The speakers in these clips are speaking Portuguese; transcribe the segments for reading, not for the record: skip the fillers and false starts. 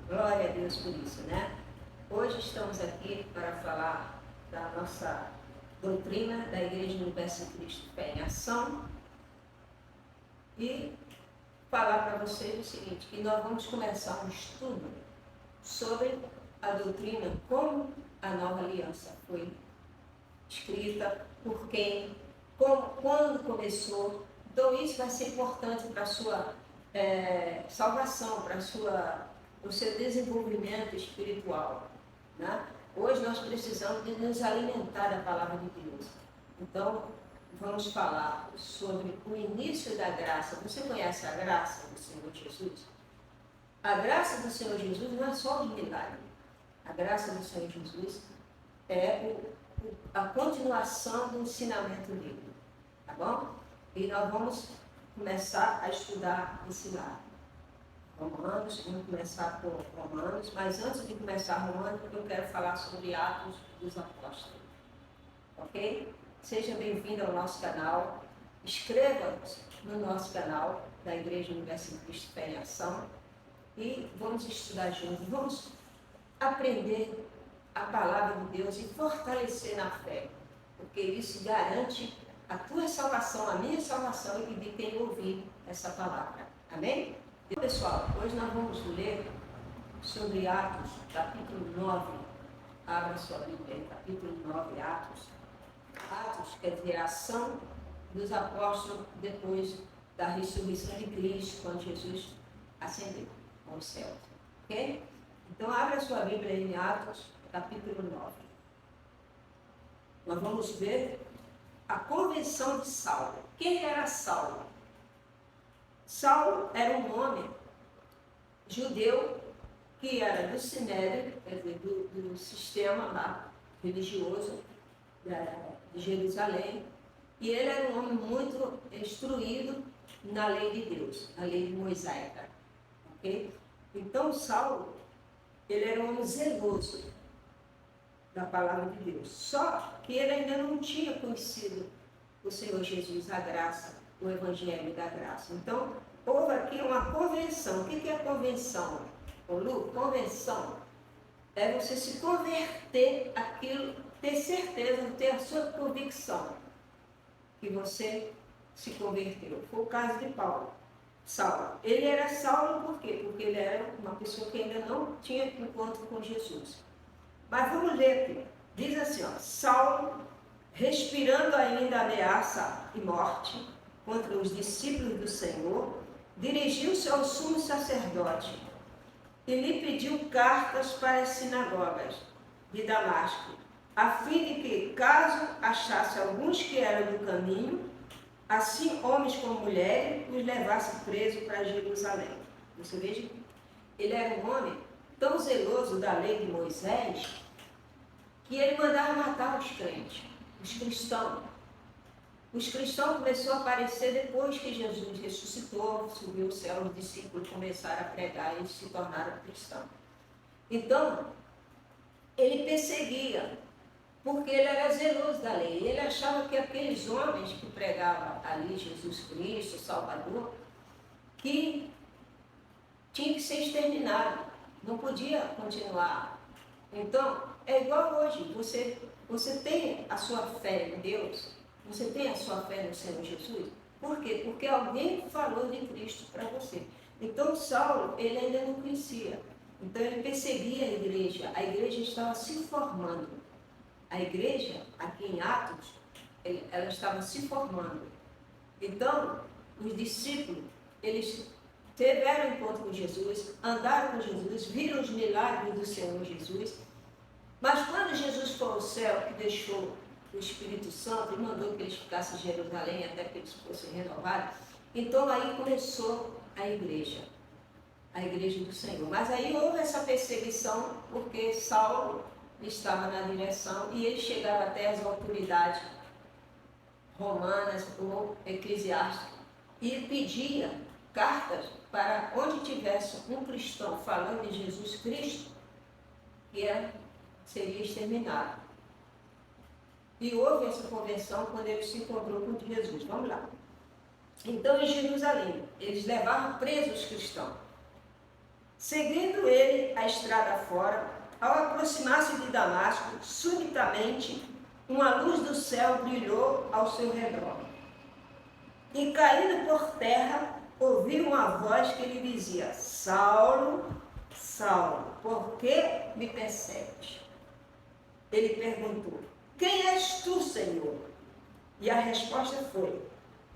Glória a Deus por isso, né? Hoje estamos aqui para falar da nossa doutrina da Igreja Universal em Cristo Fé em Ação e falar para vocês o seguinte, que nós vamos começar um estudo sobre a doutrina, como a nova aliança foi escrita, por quem, como, quando começou. Então isso vai ser importante para a sua salvação, para o seu desenvolvimento espiritual, né? Hoje nós precisamos de nos alimentar da palavra de Deus. Então, vamos falar sobre o início da graça. Você conhece a graça do Senhor Jesus? A graça do Senhor Jesus não é só de milagre. A graça do Senhor Jesus é a continuação do ensinamento dele, tá bom? E nós vamos começar a estudar esse lado. Romanos, vamos começar por Romanos, mas antes de começar Romanos, eu quero falar sobre Atos dos Apóstolos, ok? Seja bem-vindo ao nosso canal, inscreva-se no nosso canal da Igreja Universal em Cristo Fé em Ação e vamos estudar juntos, vamos aprender a palavra de Deus e fortalecer na fé, porque isso garante a tua salvação, a minha salvação e de quem ouvir essa palavra, amém? Pessoal, hoje nós vamos ler sobre Atos, capítulo 9. Abra sua Bíblia, capítulo 9, Atos. Atos quer dizer a ação dos apóstolos depois da ressurreição de Cristo, quando Jesus ascendeu ao céu. Ok? Então, abra sua Bíblia em Atos, capítulo 9. Nós vamos ver a conversão de Saulo. Quem era Saulo? Saulo era um homem judeu que era do Sinédrio, quer dizer, do sistema lá, religioso de Jerusalém, e ele era um homem muito instruído na lei de Deus, na lei mosaica. Okay? Então, Saulo, ele era um homem zeloso da palavra de Deus, só que ele ainda não tinha conhecido o Senhor Jesus, a graça, o Evangelho da graça. Então, houve aqui uma convenção. O que é convenção? Ô Lu, convenção é você se converter àquilo, ter certeza, ter a sua convicção que você se converteu. Foi o caso de Paulo. Saulo. Ele era Saulo por quê? Porque ele era uma pessoa que ainda não tinha encontro com Jesus. Mas vamos ler aqui. Diz assim, ó, Saulo, respirando ainda ameaça e morte contra os discípulos do Senhor, dirigiu-se ao sumo sacerdote e lhe pediu cartas para as sinagogas de Damasco, a fim de que, caso achasse alguns que eram do caminho, assim homens como mulheres, os levasse presos para Jerusalém. Você veja, ele era um homem tão zeloso da lei de Moisés que ele mandava matar os crentes, os cristãos. Os cristãos começaram a aparecer depois que Jesus ressuscitou, subiu ao céu, os discípulos começaram a pregar e se tornaram cristãos. Então, ele perseguia, porque ele era zeloso da lei. Ele achava que aqueles homens que pregavam ali Jesus Cristo, Salvador, que tinha que ser exterminado, não podia continuar. Então, é igual hoje, você tem a sua fé em Deus, você tem a sua fé no Senhor Jesus? Por quê? Porque alguém falou de Cristo para você. Então, Saulo, ele ainda não conhecia. Então, ele perseguia a igreja estava se formando. A igreja, aqui em Atos, ela estava se formando. Então, os discípulos, eles tiveram encontro com Jesus, andaram com Jesus, viram os milagres do Senhor Jesus. Mas quando Jesus foi ao céu, que deixou o Espírito Santo e mandou que eles ficassem em Jerusalém até que eles fossem renovados, então aí começou a igreja do Senhor. Mas aí houve essa perseguição porque Saulo estava na direção e ele chegava até as autoridades romanas ou eclesiásticas e pedia cartas para onde tivesse um cristão falando de Jesus Cristo, que seria exterminado. E houve essa convenção quando ele se encontrou com Jesus. Vamos lá. Então, em Jerusalém, eles levavam presos os cristãos. Seguindo ele a estrada fora, ao aproximar-se de Damasco, subitamente uma luz do céu brilhou ao seu redor. E caindo por terra, ouviu uma voz que lhe dizia: Saulo, Saulo, por que me persegues? Ele perguntou: Quem és tu, Senhor? E a resposta foi: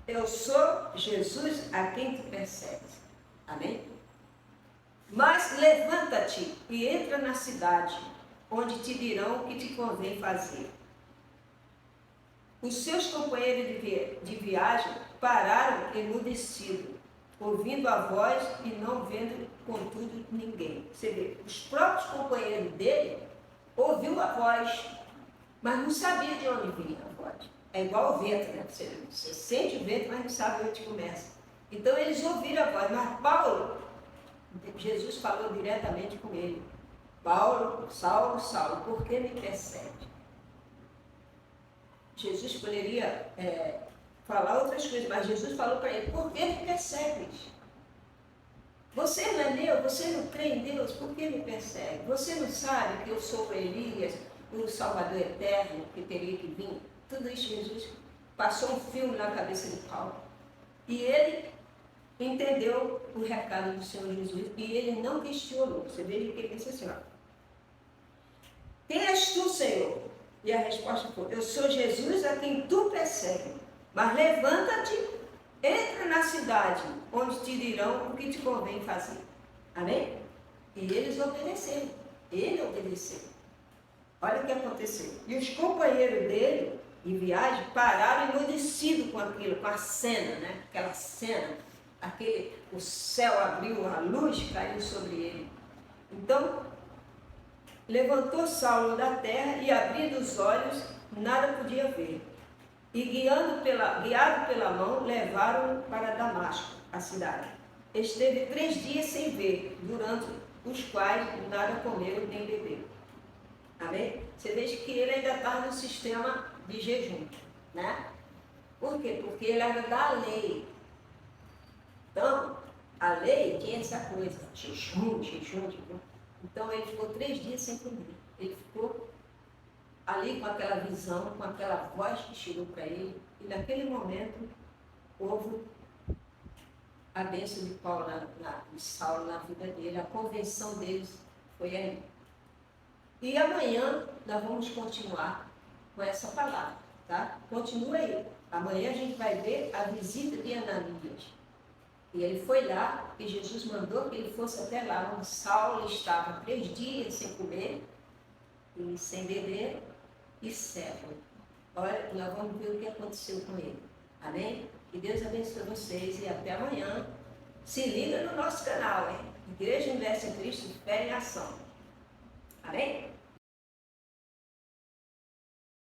Eu sou Jesus a quem tu persegues. Amém? Mas levanta-te e entra na cidade, onde te dirão o que te convém fazer. Os seus companheiros de viagem pararam emudecidos, ouvindo a voz e não vendo, contudo, ninguém. Você vê, os próprios companheiros dele ouviu a voz, mas não sabia de onde vinha a voz. É igual o vento, né? Você sente o vento, mas não sabe onde começa. Então eles ouviram a voz, mas Paulo, Jesus falou diretamente com ele: Paulo, Saulo, Saulo, por que me persegue? Jesus poderia falar outras coisas, mas Jesus falou para ele: por que me persegues? Você não é meu, você não crê em Deus, por que me persegue? Você não sabe que eu sou o Elias, o Salvador eterno que teria que vir? Tudo isso Jesus passou um filme na cabeça de Paulo. E ele entendeu o recado do Senhor Jesus e ele não questionou. Você vê que ele disse assim: ó, quem és tu, Senhor? E a resposta foi: eu sou Jesus a quem tu persegues. Mas levanta-te, entra na cidade, onde te dirão o que te convém fazer. Amém? E eles obedeceram. Ele obedeceu. Olha o que aconteceu. E os companheiros dele, em viagem, pararam emudecidos com aquilo, com a cena, né? Aquela cena, o céu abriu, a luz caiu sobre ele. Então, levantou Saulo da terra e, abrindo os olhos, nada podia ver. E, guiado pela mão, levaram-no para Damasco, a cidade. Esteve 3 dias sem ver, durante os quais nada comeu nem bebeu. Amém? Você veja que ele ainda estava no sistema de jejum, né? Por quê? Porque ele era da lei. Então, a lei tinha essa coisa, jejum. Então, ele ficou 3 dias sem comer. Ele ficou ali com aquela visão, com aquela voz que chegou para ele. E naquele momento, houve a bênção de Paulo, de Saulo na vida dele. A convenção deles foi aí. E amanhã nós vamos continuar com essa palavra, tá? Continua aí. Amanhã a gente vai ver a visita de Ananias. E ele foi lá, e Jesus mandou que ele fosse até lá, onde Saulo estava 3 dias sem comer, e sem beber, e cego. Olha, nós vamos ver o que aconteceu com ele. Amém? Que Deus abençoe vocês e até amanhã. Se liga no nosso canal, hein? Igreja Universo em Cristo, Fé em Ação. Amém?